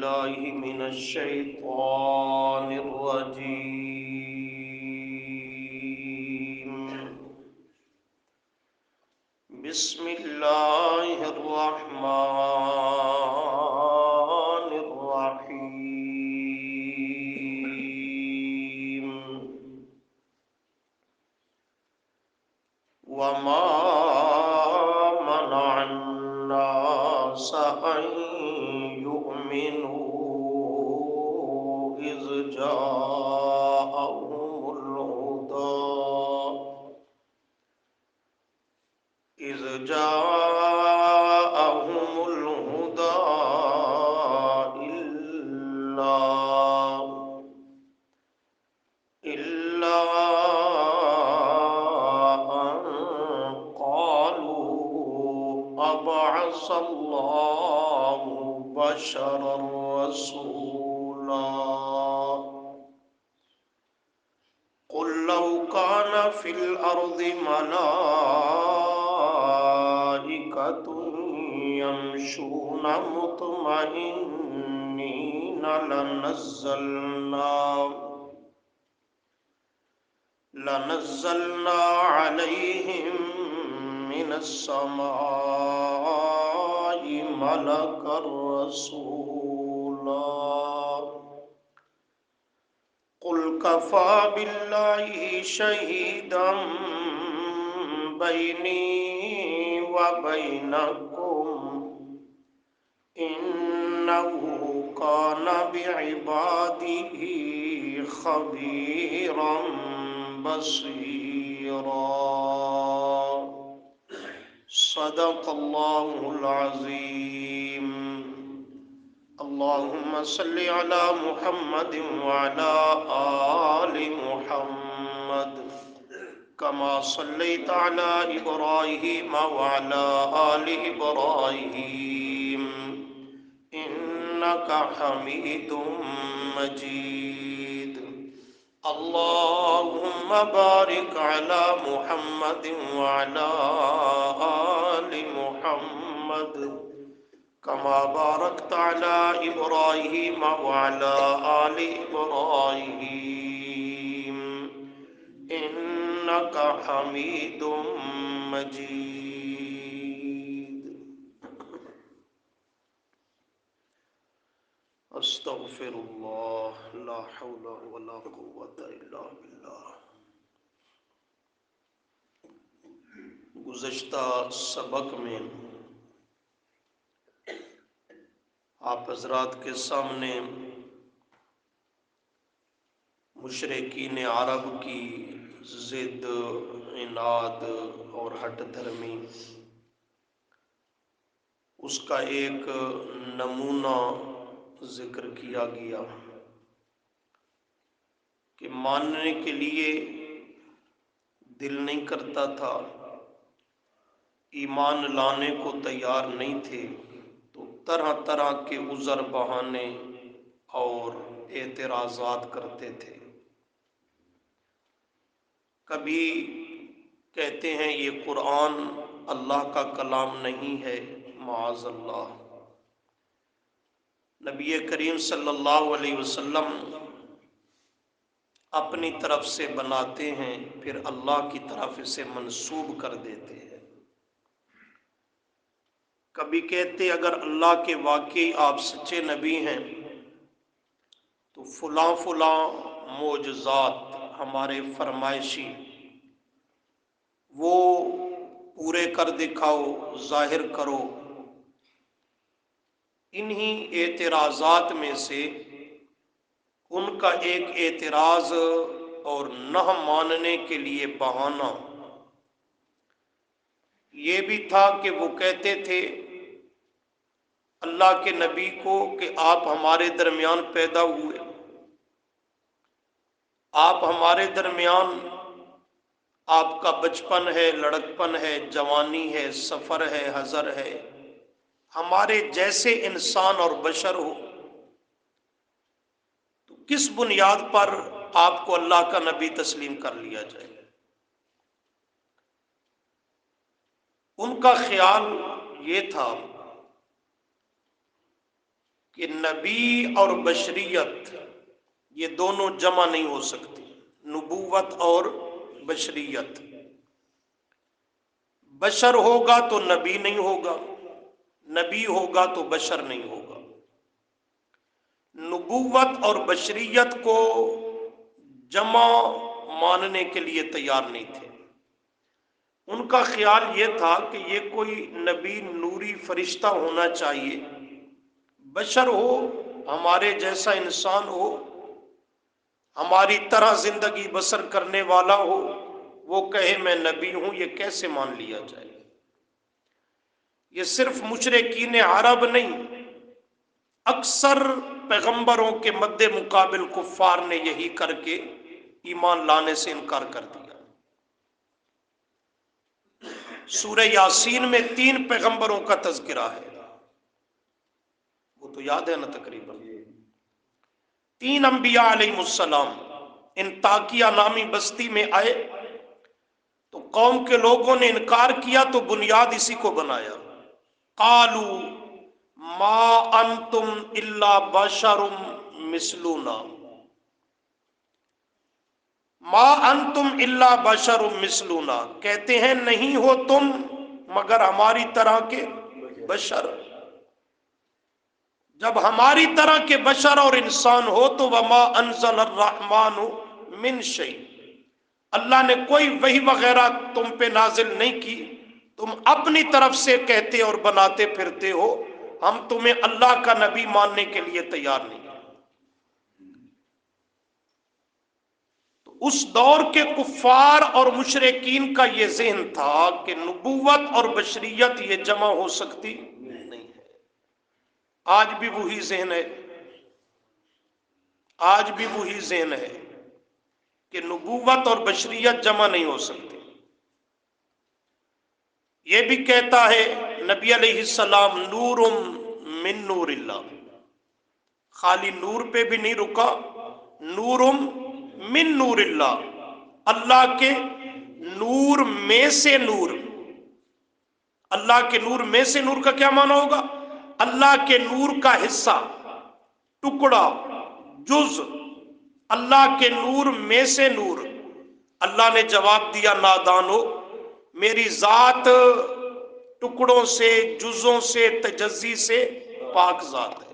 بالله من الشيطان الرجيم. بسم الله الرحمن الرحيم. وما منع الناس أن يؤمنوا إذ جاءهم الهدى إلا أن قالوا أبعث الله بشرا رسولا. قل لو كان في الأرض ملائكة يمشون مطمئنين لنزلنا عليهم من السماء ملكا رسولا. قل كفى بالله شهيدا بيني وبينكم إنه كان بعباده خبيرا بصيرا. صدق الله العظيم. اللهم صل على محمد وعلى آل محمد كما صليت على إبراهيم وعلى آل إبراهيم إنك حميد مجيد. اللهم بارك على محمد وعلى آل محمد كما باركت على إبراهيم وعلى آل إبراهيم إنك حميد مجيد. استغفر اللہ لا حول ولا قوة الا باللہ. گزشتہ سبق میں آپ حضرات کے سامنے مشرکین عرب کی ضد، عناد اور ہٹ دھرمی، اس کا ایک نمونہ ذکر کیا گیا کہ ماننے کے لیے دل نہیں کرتا تھا، ایمان لانے کو تیار نہیں تھے، تو طرح طرح کے عذر بہانے اور اعتراضات کرتے تھے. کبھی کہتے ہیں یہ قرآن اللہ کا کلام نہیں ہے، معاذ اللہ. نبی کریم صلی اللہ علیہ وسلم اپنی طرف سے بناتے ہیں، پھر اللہ کی طرف اسے منسوب کر دیتے ہیں. کبھی کہتے اگر اللہ کے واقعی آپ سچے نبی ہیں تو فلاں فلاں معجزات ہمارے فرمائشی وہ پورے کر دکھاؤ، ظاہر کرو. انہی اعتراضات میں سے ان کا ایک اعتراض اور نہ ماننے کے لیے بہانہ یہ بھی تھا کہ وہ کہتے تھے اللہ کے نبی کو کہ آپ ہمارے درمیان پیدا ہوئے، آپ ہمارے درمیان، آپ کا بچپن ہے، لڑکپن ہے، جوانی ہے، سفر ہے، حضر ہے، ہمارے جیسے انسان اور بشر ہو، تو کس بنیاد پر آپ کو اللہ کا نبی تسلیم کر لیا جائے؟ ان کا خیال یہ تھا کہ نبی اور بشریت یہ دونوں جمع نہیں ہو سکتی، نبوت اور بشریت۔ بشر ہوگا تو نبی نہیں ہوگا، نبی ہوگا تو بشر نہیں ہوگا۔ نبوت اور بشریت کو جمع ماننے کے لیے تیار نہیں تھے۔ ان کا خیال یہ تھا کہ یہ کوئی نبی نوری فرشتہ ہونا چاہیے، بشر ہو، ہمارے جیسا انسان ہو، ہماری طرح زندگی بسر کرنے والا ہو، وہ کہے میں نبی ہوں، یہ کیسے مان لیا جائے؟ یہ صرف مشرکین عرب نہیں، اکثر پیغمبروں کے مد مقابل کفار نے یہی کر کے ایمان لانے سے انکار کر دیا۔ سورہ یاسین میں 3 پیغمبروں کا تذکرہ ہے، وہ تو یاد ہے نا تقریباً۔ 3 انبیاء علیہ السلام انطاکیہ نامی بستی میں آئے تو قوم کے لوگوں نے انکار کیا تو بنیاد اسی کو بنایا، قالوا ما انتم الا بشر مثلنا، ما انتم الا بشر مثلنا، کہتے ہیں نہیں ہو تم مگر ہماری طرح کے بشر۔ جب ہماری طرح کے بشر اور انسان ہو تو وما انزل الرحمن من شیء، اللہ نے کوئی وحی وغیرہ تم پہ نازل نہیں کی، تم اپنی طرف سے کہتے اور بناتے پھرتے ہو، ہم تمہیں اللہ کا نبی ماننے کے لیے تیار نہیں۔ تو اس دور کے کفار اور مشرکین کا یہ ذہن تھا کہ نبوت اور بشریت یہ جمع ہو سکتی نہیں ہے۔ آج بھی وہی ذہن ہے، آج بھی وہی ذہن ہے کہ نبوت اور بشریت جمع نہیں ہو سکتی۔ یہ بھی کہتا ہے نبی علیہ السلام نور من نور اللہ، خالی نور پہ بھی نہیں رکا، نور من نور اللہ، اللہ کے نور میں سے نور۔ اللہ کے نور میں سے نور کا کیا معنی ہوگا؟ اللہ کے نور کا حصہ، ٹکڑا، جز، اللہ کے نور میں سے نور۔ اللہ نے جواب دیا نادانو، میری ذات ٹکڑوں سے، جزوں سے، تجزی سے پاک ذات ہے،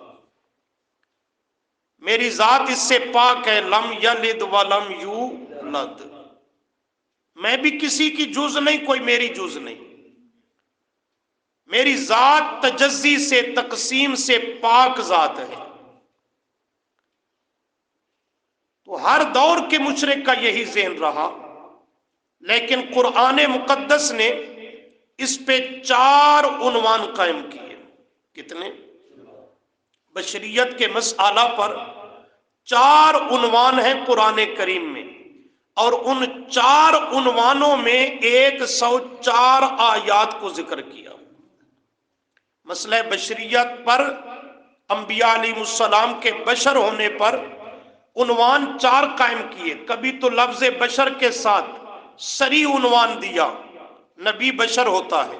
میری ذات اس سے پاک ہے، لم یلد ولم یولد، میں بھی کسی کی جز نہیں، کوئی میری جز نہیں، میری ذات تجزی سے، تقسیم سے پاک ذات ہے۔ تو ہر دور کے مشرک کا یہی ذہن رہا، لیکن قرآن مقدس نے اس پہ 4 عنوان قائم کیے۔ کتنے؟ بشریت کے مسئلہ پر 4 عنوان ہیں قرآن کریم میں، اور ان 4 عنوانوں میں 104 آیات کو ذکر کیا۔ مسئلہ بشریت پر، انبیاء علیہ السلام کے بشر ہونے پر عنوان 4 قائم کیے۔ کبھی تو لفظ بشر کے ساتھ صریح عنوان دیا، نبی بشر ہوتا ہے۔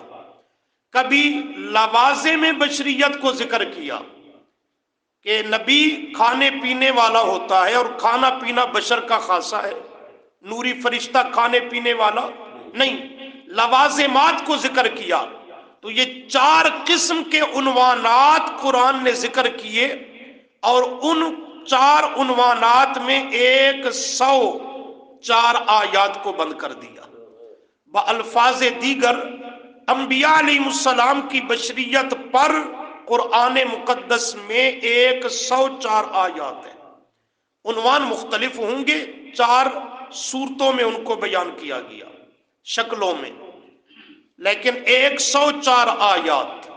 کبھی لوازم بشریت کو ذکر کیا کہ نبی کھانے پینے والا ہوتا ہے، اور کھانا پینا بشر کا خاصہ ہے، نوری فرشتہ کھانے پینے والا نہیں۔ لوازمات کو ذکر کیا، تو یہ 4 قسم کے عنوانات قرآن نے ذکر کیے، اور ان 4 عنوانات میں 104 آیات کو بند کر دیا۔ بالفاظ دیگر انبیاء علیہ السلام کی بشریت پر قرآن مقدس میں 104 آیات ہیں۔ عنوان مختلف ہوں گے، 4 صورتوں میں ان کو بیان کیا گیا، شکلوں میں، لیکن 104 آیات۔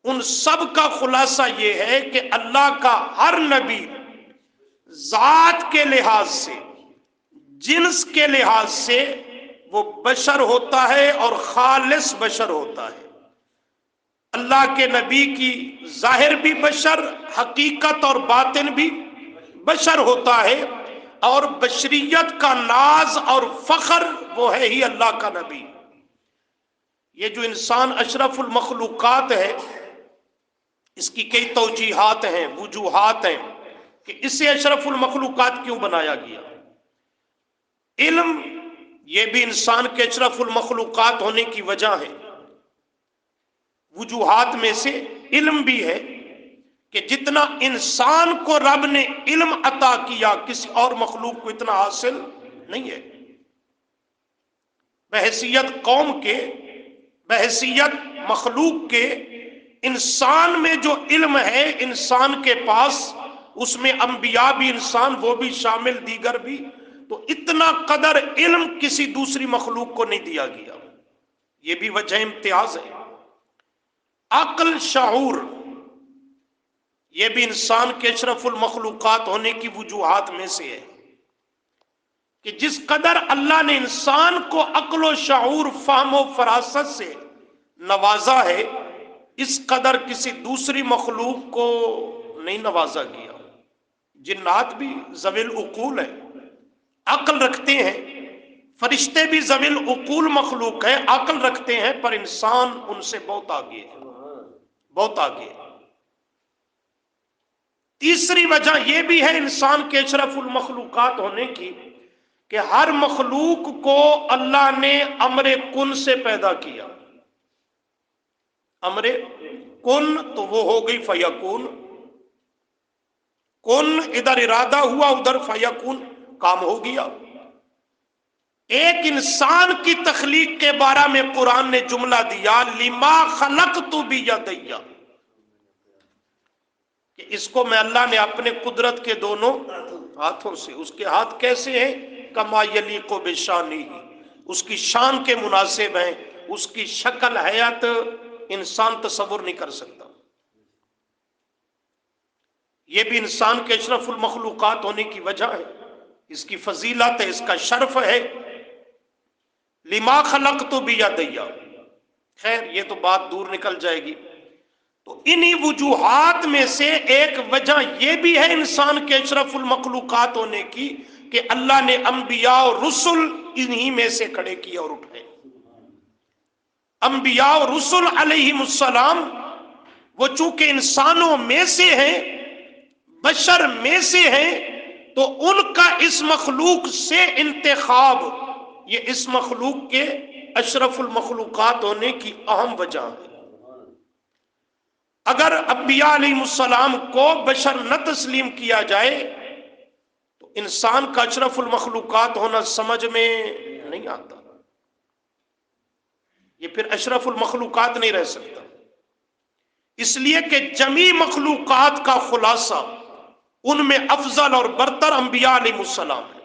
ان سب کا خلاصہ یہ ہے کہ اللہ کا ہر نبی ذات کے لحاظ سے، جنس کے لحاظ سے وہ بشر ہوتا ہے، اور خالص بشر ہوتا ہے۔ اللہ کے نبی کی ظاہر بھی بشر، حقیقت اور باطن بھی بشر ہوتا ہے، اور بشریت کا ناز اور فخر وہ ہے ہی اللہ کا نبی۔ یہ جو انسان اشرف المخلوقات ہے، اس کی کئی توجیحات ہیں، وجوہات ہیں کہ اسے اشرف المخلوقات کیوں بنایا گیا۔ علم یہ بھی انسان کے اشرف المخلوقات ہونے کی وجہ ہے۔ وجوہات میں سے علم بھی ہے کہ جتنا انسان کو رب نے علم عطا کیا کسی اور مخلوق کو اتنا حاصل نہیں ہے۔ بحیثیت قوم کے، بحیثیت مخلوق کے، انسان میں جو علم ہے انسان کے پاس، اس میں انبیاء بھی انسان وہ بھی شامل، دیگر بھی، تو اتنا قدر علم کسی دوسری مخلوق کو نہیں دیا گیا۔ یہ بھی وجہ امتیاز ہے۔ عقل، شعور، یہ بھی انسان کے اشرف المخلوقات ہونے کی وجوہات میں سے ہے کہ جس قدر اللہ نے انسان کو عقل و شعور، فہم و فراست سے نوازا ہے، اس قدر کسی دوسری مخلوق کو نہیں نوازا گیا۔ جنات بھی ذوی العقول ہیں، عقل رکھتے ہیں، فرشتے بھی ذوی العقول مخلوق ہیں، عقل رکھتے ہیں، پر انسان ان سے بہت آگے ہے، بہت آگے ہے۔ تیسری وجہ یہ بھی ہے انسان کے اشرف المخلوقات ہونے کی کہ ہر مخلوق کو اللہ نے امر کن سے پیدا کیا۔ امر کن تو وہ ہو گئی فیکون، کن ادھر ارادہ ہوا، ادھر فیکون کام ہو گیا۔ ایک انسان کی تخلیق کے بارے میں قرآن نے جملہ دیا، لما خلقت بیدیا، کہ اس کو میں اللہ نے اپنے قدرت کے دونوں ہاتھوں سے، اس کے ہاتھ کیسے ہیں؟ کما یلیق بشانہ، اس کی شان کے مناسب ہیں، اس کی شکل حیات انسان تصور نہیں کر سکتا۔ یہ بھی انسان کے اشرف المخلوقات ہونے کی وجہ ہے، اس کی فضیلت ہے، اس کا شرف ہے۔ لما خلقت بیدیا، خیر یہ تو بات دور نکل جائے گی۔ تو انہی وجوہات میں سے ایک وجہ یہ بھی ہے انسان کے اشرف المخلوقات ہونے کی کہ اللہ نے انبیاء اور رسل انہی میں سے کھڑے کیے اور اٹھائے۔ انبیاء اور رسل علیہم السلام وہ چونکہ انسانوں میں سے ہیں، بشر میں سے ہیں، تو ان کا اس مخلوق سے انتخاب یہ اس مخلوق کے اشرف المخلوقات ہونے کی اہم وجہ ہے۔ اگر انبیاء علیہ السلام کو بشر نہ تسلیم کیا جائے تو انسان کا اشرف المخلوقات ہونا سمجھ میں نہیں آتا، یہ پھر اشرف المخلوقات نہیں رہ سکتا۔ اس لیے کہ جمیع مخلوقات کا خلاصہ ان میں افضل اور برتر انبیاء علیہ السلام ہے۔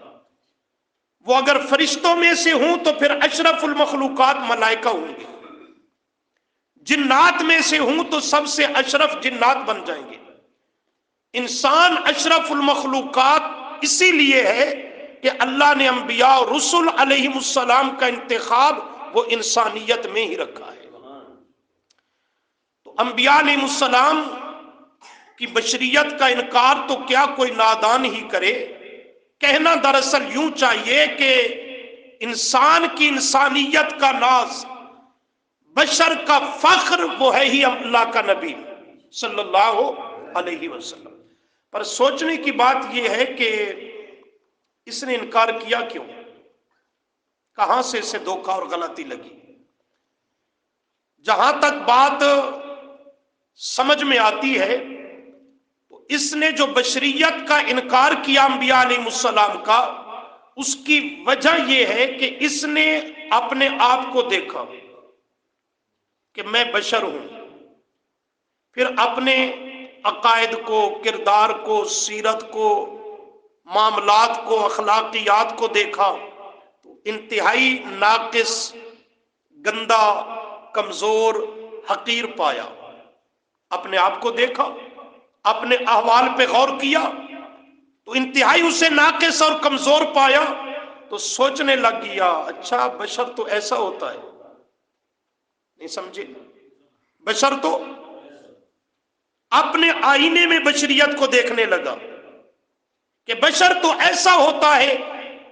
وہ اگر فرشتوں میں سے ہوں تو پھر اشرف المخلوقات ملائکہ ہوں گے، جنات میں سے ہوں تو سب سے اشرف جنات بن جائیں گے۔ انسان اشرف المخلوقات اسی لیے ہے کہ اللہ نے انبیاء اور رسل علیہم السلام کا انتخاب وہ انسانیت میں ہی رکھا ہے۔ تو انبیاء علیہ السلام کی بشریت کا انکار تو کیا کوئی نادان ہی کرے، کہنا دراصل یوں چاہیے کہ انسان کی انسانیت کا ناز، بشر کا فخر وہ ہے ہی اللہ کا نبی صلی اللہ علیہ وسلم۔ پر سوچنے کی بات یہ ہے کہ اس نے انکار کیا کیوں؟ کہاں سے اسے دھوکہ اور غلطی لگی؟ جہاں تک بات سمجھ میں آتی ہے تو اس نے جو بشریت کا انکار کیا انبیاء علیہ السلام کا، اس کی وجہ یہ ہے کہ اس نے اپنے آپ کو دیکھا کہ میں بشر ہوں، پھر اپنے عقائد کو، کردار کو، سیرت کو، معاملات کو، اخلاقیات کو دیکھا تو انتہائی ناقص، گندا، کمزور، حقیر پایا۔ اپنے آپ کو دیکھا، اپنے احوال پہ غور کیا تو انتہائی اسے ناقص اور کمزور پایا، تو سوچنے لگ گیا اچھا بشر تو ایسا ہوتا ہے۔ نہیں سمجھے؟ بشر تو اپنے آئینے میں بشریت کو دیکھنے لگا کہ بشر تو ایسا ہوتا ہے،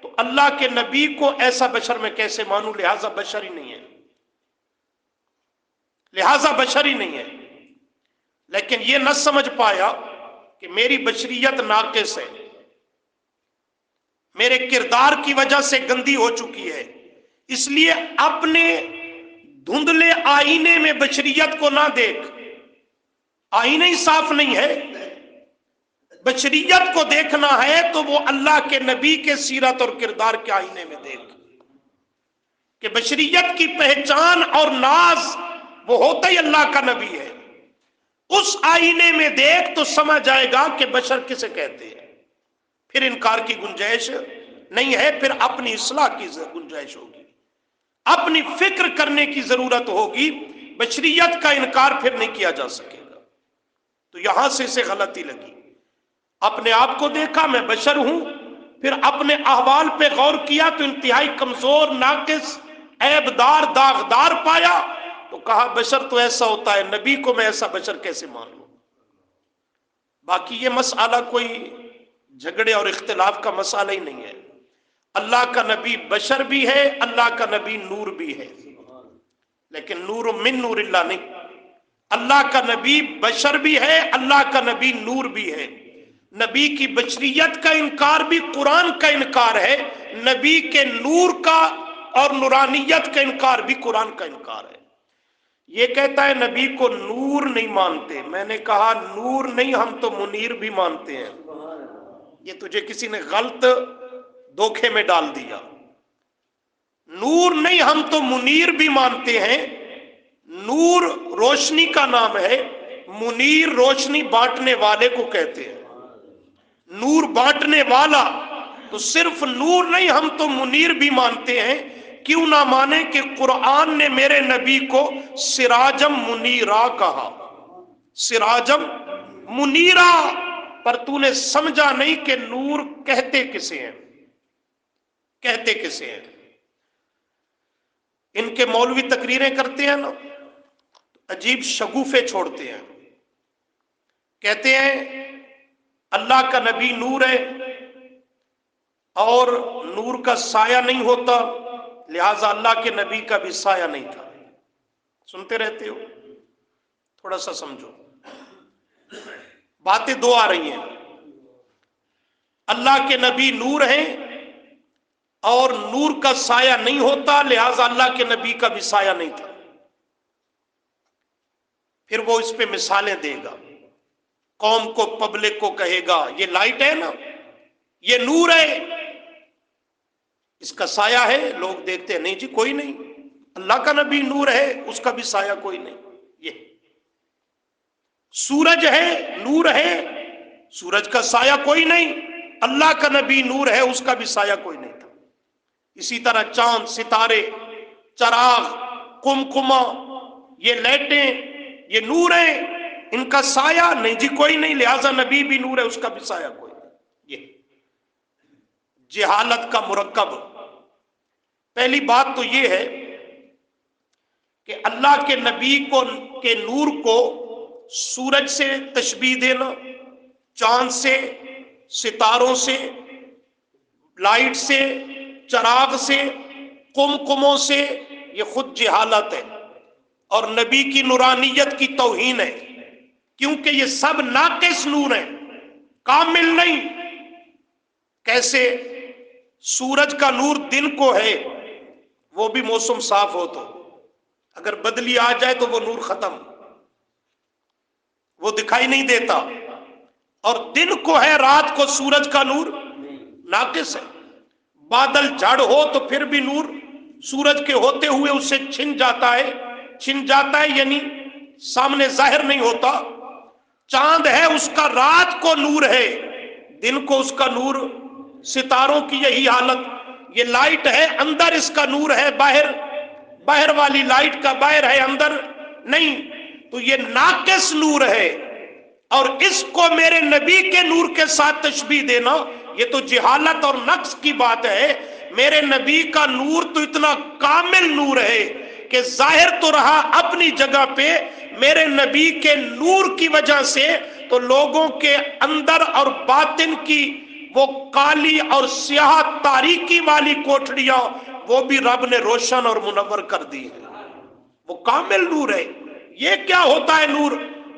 تو اللہ کے نبی کو ایسا بشر میں کیسے مانوں، لہذا بشر ہی نہیں ہے، لہذا بشر ہی نہیں ہے، لیکن یہ نہ سمجھ پایا کہ میری بشریت ناقص ہے، میرے کردار کی وجہ سے گندی ہو چکی ہے، اس لیے اپنے دھندلے آئینے میں بشریت کو نہ دیکھ، آئینہ ہی صاف نہیں ہے، بشریت کو دیکھنا ہے تو وہ اللہ کے نبی کے سیرت اور کردار کے آئینے میں دیکھ، کہ بشریت کی پہچان اور ناز وہ ہوتا ہی اللہ کا نبی ہے، اس آئینے میں دیکھ تو سمجھ جائے گا کہ بشر کسے کہتے ہیں، پھر انکار کی گنجائش نہیں ہے، پھر اپنی اصلاح کی گنجائش ہوگی، اپنی فکر کرنے کی ضرورت ہوگی، بشریت کا انکار پھر نہیں کیا جا سکے گا۔ تو یہاں سے اسے غلطی لگی، اپنے آپ کو دیکھا میں بشر ہوں، پھر اپنے احوال پہ غور کیا تو انتہائی کمزور، ناقص، عیب دار، داغدار پایا، تو کہا بشر تو ایسا ہوتا ہے، نبی کو میں ایسا بشر کیسے مان لوں؟ باقی یہ مسئلہ کوئی جھگڑے اور اختلاف کا مسئلہ ہی نہیں ہے، اللہ کا نبی بشر بھی ہے، اللہ کا نبی نور بھی ہے، لیکن نور من نور اللہ نہیں، اللہ کا نبی بشر بھی ہے، اللہ کا نبی نور بھی ہے، نبی کی بشریت کا انکار بھی قرآن کا انکار ہے، نبی کے نور کا اور نورانیت کا انکار بھی قرآن کا انکار ہے۔ یہ کہتا ہے نبی کو نور نہیں مانتے، میں نے کہا نور نہیں، ہم تو منیر بھی مانتے ہیں، یہ تجھے کسی نے غلط دھوکے میں ڈال دیا، نور نہیں ہم تو منیر بھی مانتے ہیں، نور روشنی کا نام ہے، منیر روشنی بانٹنے والے کو کہتے ہیں، نور بانٹنے والا، تو صرف نور نہیں ہم تو منیر بھی مانتے ہیں، کیوں نہ مانے کہ قرآن نے میرے نبی کو سراجم منیرا کہا، سراجم منیرا، پر تو نے سمجھا نہیں کہ نور کہتے کسے ہیں، کہتے کسے ہیں۔ ان کے مولوی تقریریں کرتے ہیں نا، عجیب شگوفے چھوڑتے ہیں، کہتے ہیں اللہ کا نبی نور ہے اور نور کا سایہ نہیں ہوتا، لہذا اللہ کے نبی کا بھی سایہ نہیں تھا۔ سنتے رہتے ہو، تھوڑا سا سمجھو، باتیں دو آ رہی ہیں، اللہ کے نبی نور ہیں اور نور کا سایہ نہیں ہوتا، لہذا اللہ کے نبی کا بھی سایہ نہیں تھا۔ پھر وہ اس پہ مثالیں دے گا، قوم کو، پبلک کو کہے گا یہ لائٹ ہے نا، یہ نور ہے، اس کا سایہ ہے، لوگ دیکھتے ہیں نہیں جی کوئی نہیں، اللہ کا نبی نور ہے، اس کا بھی سایہ کوئی نہیں۔ یہ سورج ہے، نور ہے، سورج کا سایہ کوئی نہیں، اللہ کا نبی نور ہے، اس کا بھی سایہ کوئی نہیں تھا۔ اسی طرح چاند، ستارے، چراغ، کمکما، یہ لائٹیں، یہ نور ہیں، ان کا سایہ نہیں جی کوئی نہیں، لہذا نبی بھی نور ہے، اس کا بھی سایہ کوئی نہیں۔ یہ جہالت کا مرکب۔ پہلی بات تو یہ ہے کہ اللہ کے نبی کو کے نور کو سورج سے تشبیہ دینا، چاند سے، ستاروں سے، لائٹ سے، چراغ سے، کمکموں سے، یہ خود جہالت ہے اور نبی کی نورانیت کی توہین ہے، کیونکہ یہ سب ناقص نور ہیں، کامل نہیں۔ کیسے؟ سورج کا نور دن کو ہے، وہ بھی موسم صاف ہو تو، اگر بدلی آ جائے تو وہ نور ختم، وہ دکھائی نہیں دیتا، اور دن کو ہے، رات کو سورج کا نور ناقص ہے۔ بادل جھڑ ہو تو پھر بھی نور سورج کے ہوتے ہوئے اس سے چھن جاتا ہے یعنی سامنے ظاہر نہیں ہوتا۔ چاند ہے، اس کا رات کو نور ہے، دن کو اس کا نور، ستاروں کی یہی حالت۔ یہ لائٹ ہے، اندر اس کا نور ہے، باہر والی لائٹ کا باہر ہے، اندر نہیں، تو یہ ناقص نور ہے، اور اس کو میرے نبی کے نور کے ساتھ تشبیہ دینا یہ تو جہالت اور نقص کی بات ہے۔ میرے نبی کا نور تو اتنا کامل نور ہے کہ ظاہر تو رہا اپنی جگہ پہ، میرے نبی کے نور کی وجہ سے تو لوگوں کے اندر اور باطن کی وہ کالی اور سیاہ تاریکی والی کوٹھڑیاں وہ بھی رب نے روشن اور منور کر دی ہے، وہ کامل نور ہے۔ یہ کیا ہوتا ہے نور؟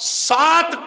7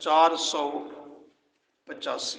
485।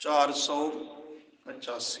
485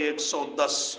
110।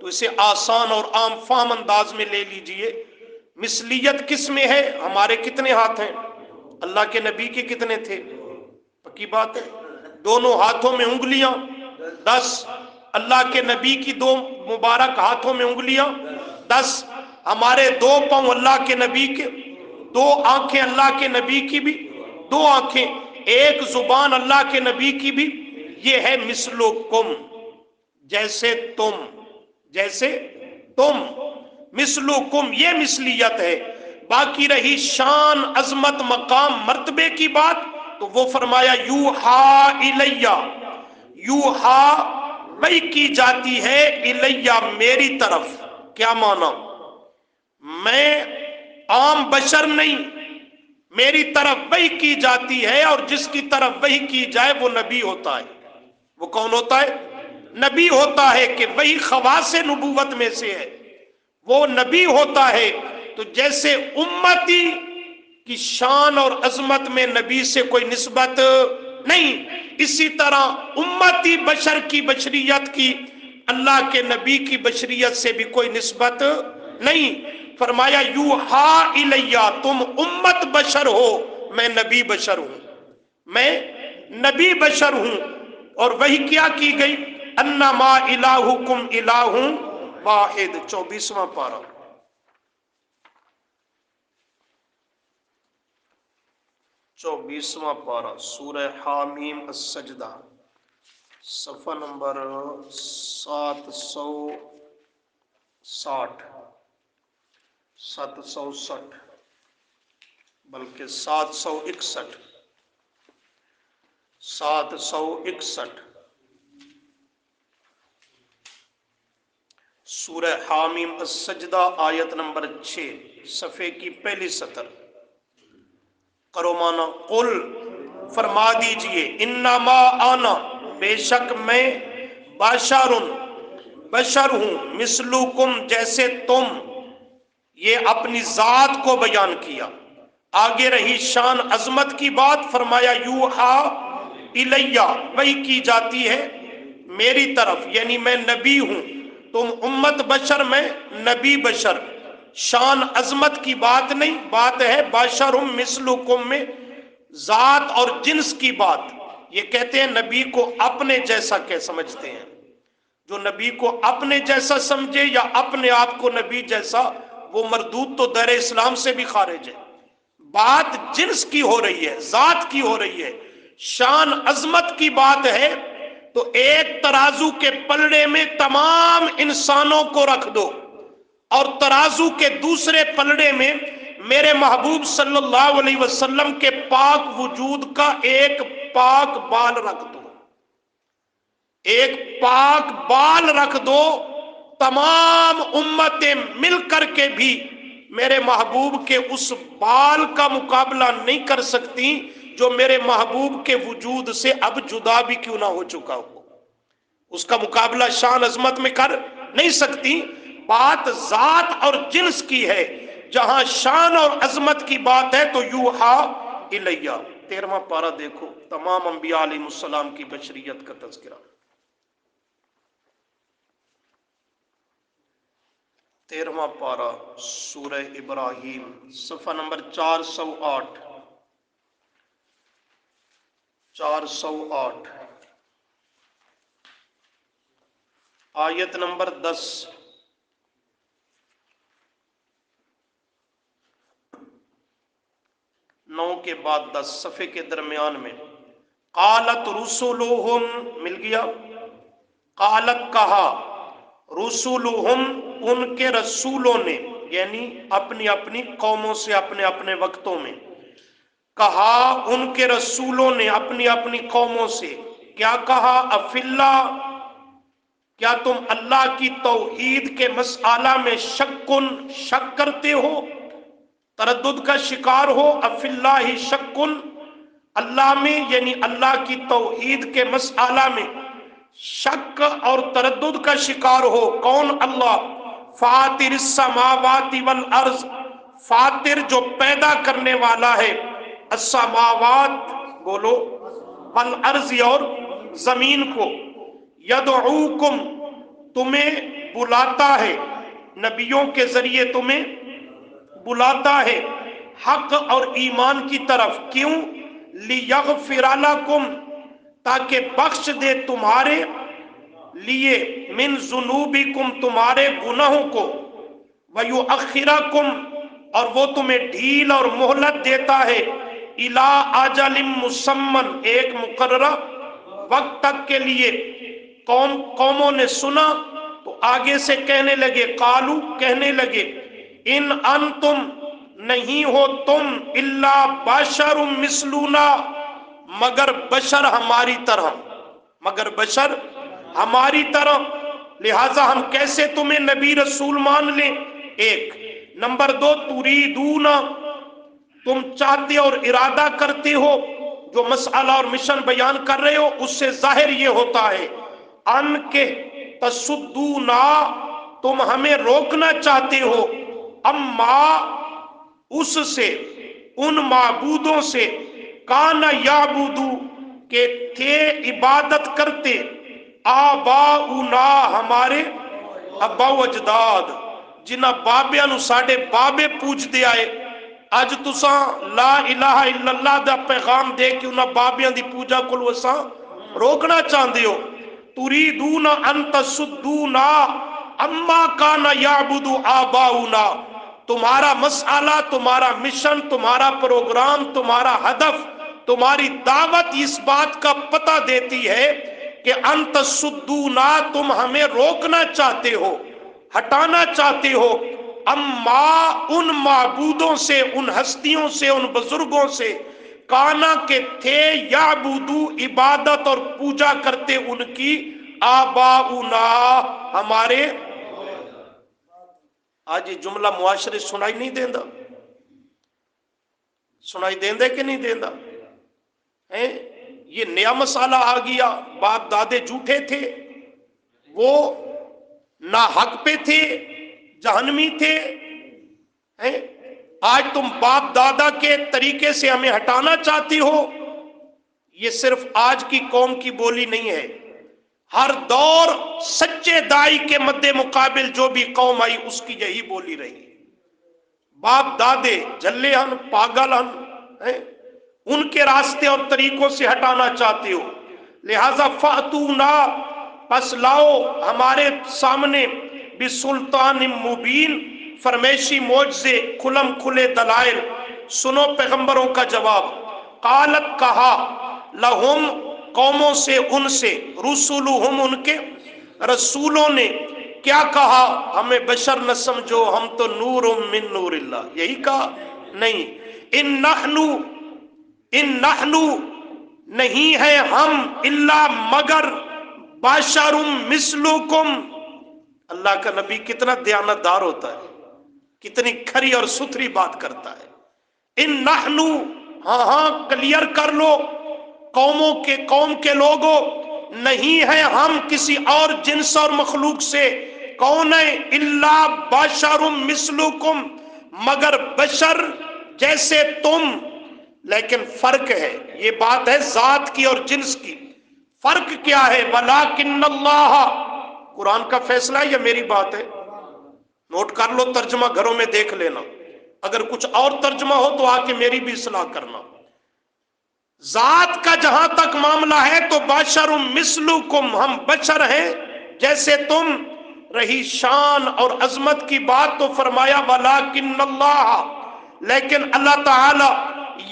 تو اسے آسان اور عام فہم انداز میں لے لیجئے. مثلیت کس میں ہے؟ ہمارے کتنے ہاتھ ہیں؟ اللہ کے نبی کے کتنے تھے؟ پکی بات ہے. دونوں ہاتھوں میں انگلیاں 10. اللہ کے نبی کی دو مبارک ہاتھوں میں انگلیاں 10. ہمارے 2 پاؤں اللہ کے نبی کے، 2 آنکھیں اللہ کے نبی کی بھی 2 آنکھیں، 1 زبان اللہ کے نبی کی بھی. یہ ہے مثلکم، جیسے تم، جیسے تم. مثلکم یہ مثلیت ہے. باقی رہی شان، عظمت، مقام، مرتبے کی بات، تو وہ فرمایا یوحا الیہ، یوحا وحی کی جاتی ہے، الیہ میری طرف. کیا مانا؟ میں عام بشر نہیں، میری طرف وحی کی جاتی ہے، اور جس کی طرف وحی کی جائے وہ نبی ہوتا ہے. وہ کون ہوتا ہے؟ نبی ہوتا ہے. کہ وہی خواص نبوت میں سے ہے، وہ نبی ہوتا ہے. تو جیسے امتی کی شان اور عظمت میں نبی سے کوئی نسبت نہیں، اسی طرح امتی بشر کی بشریت کی اللہ کے نبی کی بشریت سے بھی کوئی نسبت نہیں. فرمایا یوحا الیہ، تم امت بشر ہو، میں نبی بشر ہوں، میں نبی بشر ہوں. اور وہی کیا کی گئی؟ انما الہکم الہ واحد. 24واں پارہ، 24واں پارہ، سورہ حامیم السجدہ، صفحہ نمبر 760 بلکہ 761. سورہ حامیم السجدہ آیت نمبر 6، صفحے کی پہلی سطر. کرو مانا. قل فرما دیجئے، انما آنا بے شک میں، بشر ہوں، مثلکم جیسے تم. یہ اپنی ذات کو بیان کیا. آگے رہی شان عظمت کی بات، فرمایا یوحا الیہ وحی کی جاتی ہے میری طرف، یعنی میں نبی ہوں، تم امت بشر، میں نبی بشر. شان عظمت کی بات نہیں، بات ہے بشرم مثلکم میں ذات اور جنس کی بات. یہ کہتے ہیں نبی کو اپنے جیسا سمجھتے ہیں. جو نبی کو اپنے جیسا سمجھے یا اپنے آپ کو نبی جیسا، وہ مردود تو در اسلام سے بھی خارج ہے. بات جنس کی ہو رہی ہے، ذات کی ہو رہی ہے. شان عظمت کی بات ہے تو ایک ترازو کے پلڑے میں تمام انسانوں کو رکھ دو، اور ترازو کے دوسرے پلڑے میں میرے محبوب صلی اللہ علیہ وسلم کے پاک وجود کا ایک پاک بال رکھ دو، ایک پاک بال رکھ دو. تمام امتیں مل کر کے بھی میرے محبوب کے اس بال کا مقابلہ نہیں کر سکتی جو میرے محبوب کے وجود سے اب جدا بھی کیوں نہ ہو چکا ہو. اس کا مقابلہ شان عظمت میں کر نہیں سکتی. بات ذات اور جنس کی ہے. جہاں شان اور عظمت کی بات ہے تو یوحا الیہ. 13واں پارہ دیکھو، تمام انبیاء علیہ السلام کی بشریت کا تذکرہ. 13واں پارہ، سورہ ابراہیم، صفحہ نمبر 408 آیت نمبر 10. 9 کے بعد 10، صفحے کے درمیان میں. قالت رسولہم، مل گیا. قالت کہا، رسولہم ان کے رسولوں نے، یعنی اپنی اپنی قوموں سے اپنے اپنے وقتوں میں. کہا ان کے رسولوں نے اپنی اپنی قوموں سے. کیا کہا؟ افی اللہ، کیا تم اللہ کی توحید کے مسئلہ میں شک کرتے ہو، تردد کا شکار ہو؟ افی اللہ شکن، اللہ میں یعنی اللہ کی توحید کے مسئلہ میں شک اور تردد کا شکار ہو. کون؟ اللہ. فاطر السماوات والارض، فاطر جو پیدا کرنے والا ہے، السماوات بولو، والارض اور زمین کو. یدعوکم تمہیں بلاتا ہے، نبیوں کے ذریعے تمہیں بلاتا ہے حق اور ایمان کی طرف. کیوں؟ لیغفر لکم، تاکہ بخش دے تمہارے لیے، من ذنوبکم، تمہارے گناہوں کو، ویؤخرکم، اور وہ تمہیں ڈھیل اور مہلت دیتا ہے، الی اجل مسمى، ایک مقررہ وقت تک کے لیے. قوموں نے سنا تو آگے سے کہنے لگے، قالو، کہنے لگے، ان انتم، نہیں ہو تم، الا بشر مثلنا، مگر بشر ہماری طرح، مگر بشر ہماری طرح، لہذا ہم کیسے تمہیں نبی رسول مان لیں. ایک نمبر 2، تریدون، تم چاہتے اور ارادہ کرتے ہو، جو مسئلہ اور مشن بیان کر رہے ہو اس سے ظاہر یہ ہوتا ہے، ان کے تصدونا، تم ہمیں روکنا چاہتے ہو، اما، اس سے، ان معبودوں سے، کان یعبدو، کہ تھے عبادت کرتے، آباؤنا، ہمارے ابا و اجداد، جنہ بابیاں نو ساڈے بابے پوچھ دے آئے. اج تساں لا الہ الا اللہ دا پیغام دے کے انہاں بابیاں دی پوجا کو اساں روکنا چاہندے ہو. تریدون ان تصدونا اما کان یعبد آباؤنا، تمہارا مسئلہ، تمہارا مشن، تمہارا پروگرام، تمہارا ہدف، تمہاری دعوت اس بات کا پتہ دیتی ہے کہ ان تصدونا، تم ہمیں روکنا چاہتے ہو، ہٹانا چاہتے ہو، اما، ان معبودوں سے، ان ہستیوں سے، ان بزرگوں سے، کانا کے تھے، یعبدو، عبادت اور پوجا کرتے ان کی، آباؤنا، ہمارے. آج یہ جملہ معاشرے سنائی نہیں دیندہ؟ سنائی دیندے کہ نہیں دیندہ؟ یہ نیا مسئلہ آ گیا، باپ دادے جھوٹے تھے، وہ نہ حق پہ تھے، جہنمی تھے. آج تم باپ دادا کے طریقے سے ہمیں ہٹانا چاہتی ہو. یہ صرف آج کی قوم کی بولی نہیں ہے، ہر دور سچے دائی کے مد مقابل جو بھی قوم آئی اس کی یہی بولی رہی. باپ دادے جھلے ہن، پاگل ہن، ان کے راستے اور طریقوں سے ہٹانا چاہتے ہو. لہذا فاتونا، پس لاؤ ہمارے سامنے، بسلطان مبین، فرمیشی معجزے، کھلم کھلے دلائل. سنو پیغمبروں کا جواب. قالت، کہا، لہم، قوموں سے، ان سے، رسولہم، ان کے رسولوں نے کیا کہا؟ ہمیں بشر نہ سمجھو، ہم تو نور من نور اللہ، یہی کہا؟ نہیں. ان نحنو، نہیں ہے ہم، الا، مگر، بشر مثلکم. اللہ کا نبی کتنا دیانتدار ہوتا ہے، کتنی کھری اور ستھری بات کرتا ہے. ان نحنو، ہاں کلیئر کر لو قوم کے لوگوں، نہیں ہے ہم کسی اور جنس اور مخلوق سے. کون ہے؟ الا بشر مثلکم، مگر بشر جیسے تم. لیکن فرق ہے، یہ بات ہے ذات کی اور جنس کی. فرق کیا ہے؟ ولکن اللہ، قرآن کا فیصلہ ہے یا میری بات ہے؟ نوٹ کر لو، ترجمہ گھروں میں دیکھ لینا، اگر کچھ اور ترجمہ ہو تو آ کے میری بھی اصلاح کرنا. ذات کا جہاں تک معاملہ ہے تو بشر مثلکم، ہم بشر ہیں جیسے تم. رہی شان اور عظمت کی بات تو فرمایا ولکن اللہ، لیکن اللہ تعالی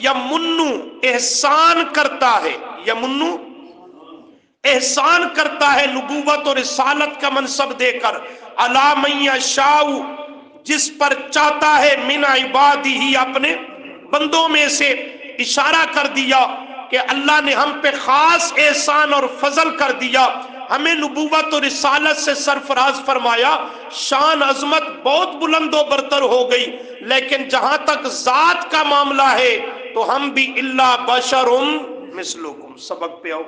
یمنو، احسان کرتا ہے، یمنو، احسان کرتا ہے، نبوت اور رسالت کا منصب دے کر، علی من یشاء، جس پر چاہتا ہے، من عبادہ، اپنے بندوں میں سے. اشارہ کر دیا کہ اللہ نے ہم پہ خاص احسان اور فضل کر دیا، ہمیں نبوت اور رسالت سے سرفراز فرمایا، شان عظمت بہت بلند و برتر ہو گئی. لیکن جہاں تک ذات کا معاملہ ہے تو ہم بھی الا بشر مثلکم. سبق پہ آؤ،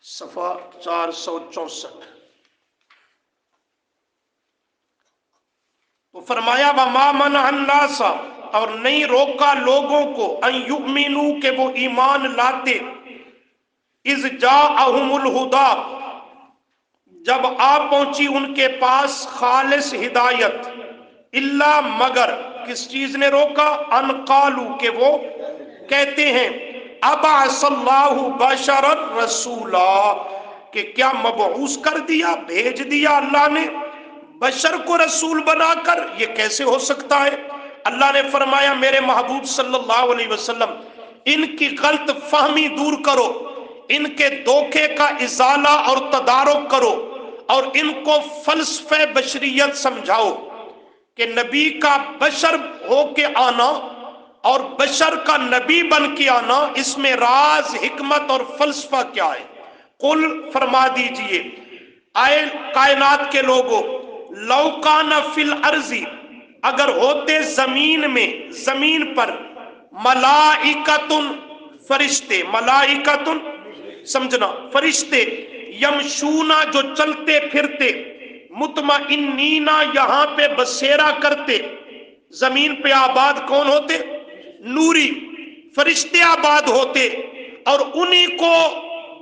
صفحہ 464. تو فرمایا وما منع الناس، اور نہیں روکا لوگوں کو، ان یؤمنوا، کہ وہ ایمان لاتے، اذ جاءہم الہدی، جب آپ پہنچی ان کے پاس خالص ہدایت، الا مگر کس چیز نے روکا؟ ان قالو کہ وہ کہتے ہیں ابعث اللہ بشرا رسولا کہ کیا مبعوث کر دیا، بھیج دیا اللہ نے بشر کو رسول بنا کر؟ یہ کیسے ہو سکتا ہے؟ اللہ نے فرمایا میرے محبوب صلی اللہ علیہ وسلم ان کی غلط فہمی دور کرو، ان کے دھوکے کا ازالہ اور تدارک کرو، اور ان کو فلسفہ بشریت سمجھاؤ کہ نبی کا بشر ہو کے آنا اور بشر کا نبی بن کے آنا، اس میں راز، حکمت اور فلسفہ کیا ہے؟ قل فرما دیجئے اے کائنات کے لوگوں، لو کان فی الارض اگر ہوتے زمین میں، زمین پر، ملائکتن فرشتے، ملائکتن سمجھنا فرشتے، یمشونا جو چلتے پھرتے، مطمئنین یہاں پہ بسیرا کرتے، زمین پہ آباد کون ہوتے؟ نوری فرشتے آباد ہوتے، اور انہی کو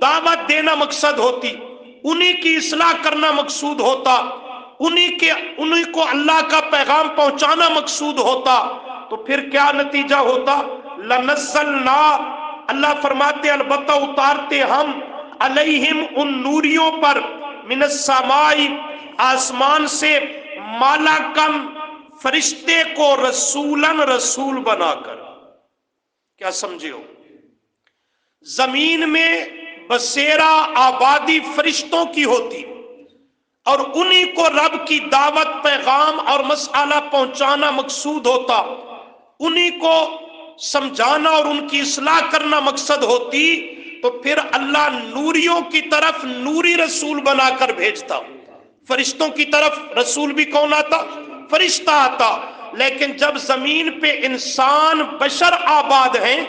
دعوت دینا مقصد ہوتی، انہی کی اصلاح کرنا مقصود ہوتا، انہی کو اللہ کا پیغام پہنچانا مقصود ہوتا، تو پھر کیا نتیجہ ہوتا؟ لنزلنا اللہ فرماتے البتہ اتارتے ہم، علیہم ان نوریوں پر، من السماء آسمان سے، مالکم فرشتے کو، رسولن رسول بنا کر۔ کیا سمجھے ہو؟ زمین میں بسیرا آبادی فرشتوں کی ہوتی، اور انہی کو رب کی دعوت، پیغام اور مسئلہ پہنچانا مقصود ہوتا، انہی کو سمجھانا اور ان کی اصلاح کرنا مقصد ہوتی، تو پھر اللہ نوریوں کی طرف نوری رسول بنا کر بھیجتا، فرشتوں کی طرف رسول بھی کون آتا؟ فرشتہ آتا۔ لیکن جب زمین پہ انسان بشر آباد ہیں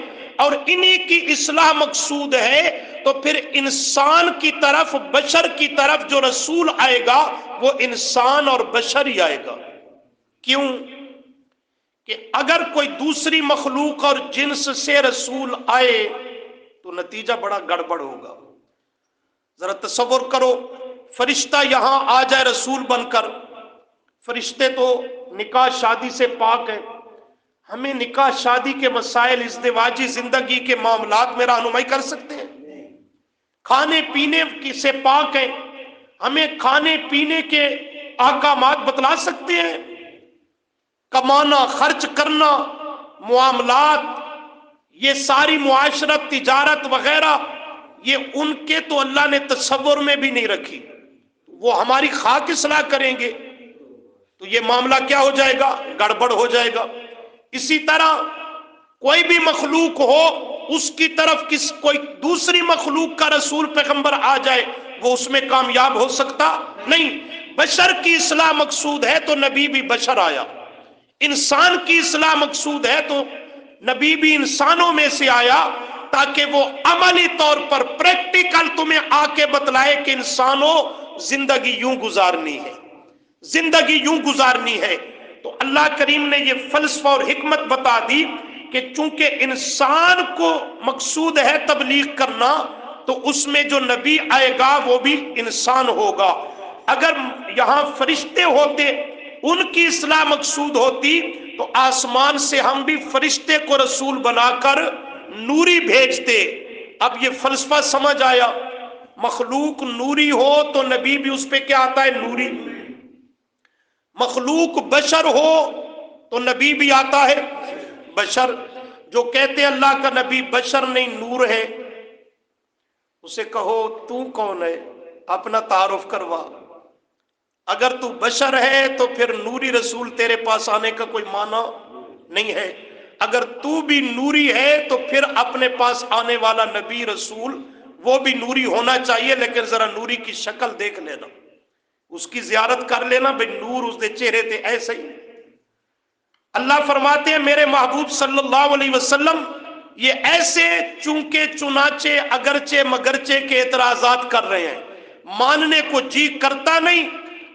اور انہی کی اصلاح مقصود ہے، تو پھر انسان کی طرف، بشر کی طرف جو رسول آئے گا وہ انسان اور بشر ہی آئے گا۔ کیوں؟ کہ اگر کوئی دوسری مخلوق اور جنس سے رسول آئے تو نتیجہ بڑا گڑبڑ ہوگا۔ ذرا تصور کرو فرشتہ یہاں آ جائے رسول بن کر، فرشتے تو نکاح شادی سے پاک ہے، ہمیں نکاح شادی کے مسائل، ازدواجی زندگی کے معاملات میں رہنمائی کر سکتے ہیں؟ کھانے پینے سے پاک ہیں، ہمیں کھانے پینے کے احکامات بتلا سکتے ہیں؟ کمانا، خرچ کرنا، معاملات، یہ ساری معاشرت، تجارت وغیرہ، یہ ان کے تو اللہ نے تصور میں بھی نہیں رکھی، وہ ہماری خاک اصلاح کریں گے تو یہ معاملہ کیا ہو جائے گا؟ گڑبڑ ہو جائے گا۔ اسی طرح کوئی بھی مخلوق ہو، اس کی طرف کوئی دوسری مخلوق کا رسول پیغمبر آ جائے، وہ اس میں کامیاب ہو سکتا نہیں۔ بشر کی اصلاح مقصود ہے تو نبی بھی بشر آیا، انسان کی اصلاح مقصود ہے تو نبی بھی انسانوں میں سے آیا، تاکہ وہ عملی طور پر پریکٹیکل تمہیں آ کے بتلائے کہ انسانوں زندگی یوں گزارنی ہے، زندگی یوں گزارنی ہے۔ تو اللہ کریم نے یہ فلسفہ اور حکمت بتا دی کہ چونکہ انسان کو مقصود ہے تبلیغ کرنا، تو اس میں جو نبی آئے گا وہ بھی انسان ہوگا۔ اگر یہاں فرشتے ہوتے، ان کی اصلاح مقصود ہوتی، تو آسمان سے ہم بھی فرشتے کو رسول بنا کر نوری بھیجتے۔ اب یہ فلسفہ سمجھ آیا، مخلوق نوری ہو تو نبی بھی اس پہ کیا آتا ہے؟ نوری۔ مخلوق بشر ہو تو نبی بھی آتا ہے بشر۔ جو کہتے اللہ کا نبی بشر نہیں نور ہے، اسے کہو تو کون ہے؟ اپنا تعارف کروا۔ اگر تو بشر ہے تو پھر نوری رسول تیرے پاس آنے کا کوئی معنی نہیں ہے۔ اگر تو بھی نوری ہے تو پھر اپنے پاس آنے والا نبی رسول وہ بھی نوری ہونا چاہیے، لیکن ذرا نوری کی شکل دیکھ لینا، اس کی زیارت کر لینا، بھئی نور اس دے چہرے تے ایسے ہی۔ اللہ فرماتے ہیں میرے محبوب صلی اللہ علیہ وسلم یہ ایسے چونکہ چنانچہ اگرچہ مگرچہ کے اعتراضات کر رہے ہیں، ماننے کو جی کرتا نہیں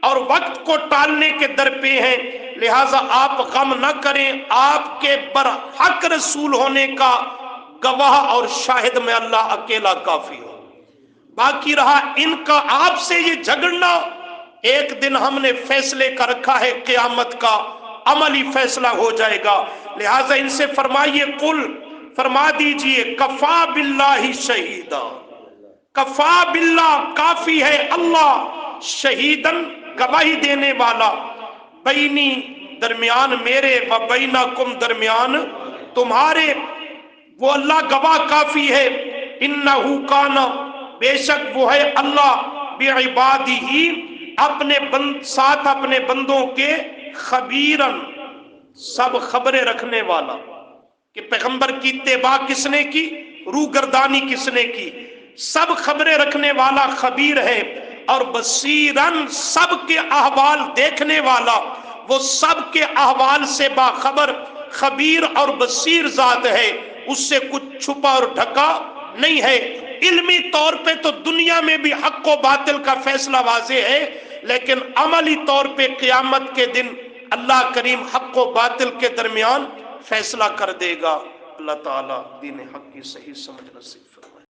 اور وقت کو ٹالنے کے درپے ہیں، لہٰذا آپ غم نہ کریں، آپ کے برحق رسول ہونے کا گواہ اور شاہد میں اللہ اکیلا کافی ہو۔ باقی رہا ان کا آپ سے یہ جھگڑنا، ایک دن ہم نے فیصلے کا رکھا ہے، قیامت کا عملی فیصلہ ہو جائے گا، لہٰذا ان سے فرمائیے قل، فرما دیجئے کفا باللہ شہیدا، کفا باللہ کافی ہے اللہ، شہیدن گواہی دینے والا، بینی درمیان میرے، و بینکم درمیان تمہارے، وہ اللہ گواہ کافی ہے، انہو کانا بے شک وہ ہے اللہ، بعبادہ اپنے ساتھ اپنے بندوں کے، خبیرن سب خبریں رکھنے والا، کہ پیغمبر کی اتباع کس نے کی، روگردانی کس نے کی، سب خبریں رکھنے والا خبیر ہے، اور بصیرن سب کے احوال دیکھنے والا، وہ سب کے احوال سے باخبر، خبیر اور بصیر ذات ہے، اس سے کچھ چھپا اور ڈھکا نہیں ہے۔ علمی طور پہ تو دنیا میں بھی حق و باطل کا فیصلہ واضح ہے، لیکن عملی طور پہ قیامت کے دن اللہ کریم حق و باطل کے درمیان فیصلہ کر دے گا۔ اللہ تعالیٰ دین حق کی صحیح سمجھ نصیب فرمائے۔